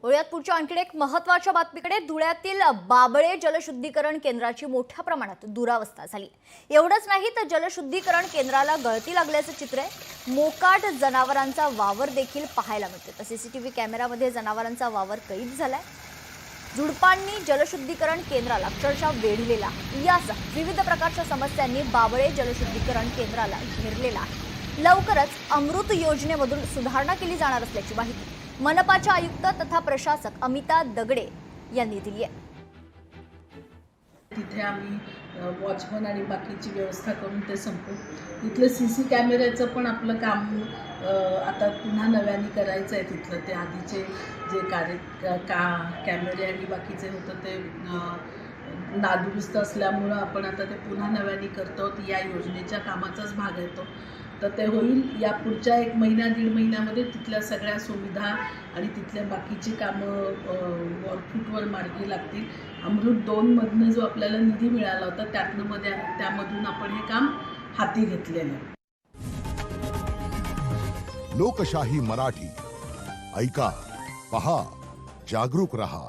वळूयात पुढच्या आणखी एक महत्त्वाच्या बातमीकडे। धुळ्यातील बाबळे जलशुद्धीकरण केंद्राची मोठ्या प्रमाणात दुरावस्था झाली। एवढंच नाही तर जलशुद्धीकरण केंद्राला गळती लागल्याचं चित्र आहे। मोकाट जनावरांचा वावर देखील पाहायला मिळतो। तर सीसीटीव्ही कॅमेरामध्ये जनावरांचा वावर कैद झालाय। झुडपांनी जलशुद्धीकरण केंद्राला अक्षरशः वेढलेला। यासह विविध प्रकारच्या समस्यांनी बाबळे जलशुद्धीकरण केंद्राला घेरलेला आहे। लवकरच अमृत योजनेमधून सुधारणा केली जाणार असल्याची माहिती मनपाचे आयुक्त तथा प्रशासक अमिता दगडे यांनी दिली आहे। तिथे आम्ही वॉचमन आणि बाकीची व्यवस्था करून ते संपू। तिथले सीसी कॅमेऱ्याचं पण आपलं काम आता पुन्हा नव्याने करायचं आहे। तिथलं ते आधीचे जे कॅमेरे आणि बाकीचे होतं ते नादुरुस्त असल्यामुळं आपण आता ते पुन्हा नव्याने करतो। या योजनेच्या कामाचाच भाग आहे तो। तर ते होईल या पुढच्या 1 महिना 1.5 महिन्यामध्ये। तिथल्या सगळ्या सुविधा आणि तिथल्या बाकीची कामं फुटवर मार्गी लागतील। अमृत 2 मधनं जो आपल्याला निधी मिळाला होता त्यामधून आपण हे काम हाती घेतलेलं आहे। लोकशाही मराठी ऐका, पहा, जागरूक रहा।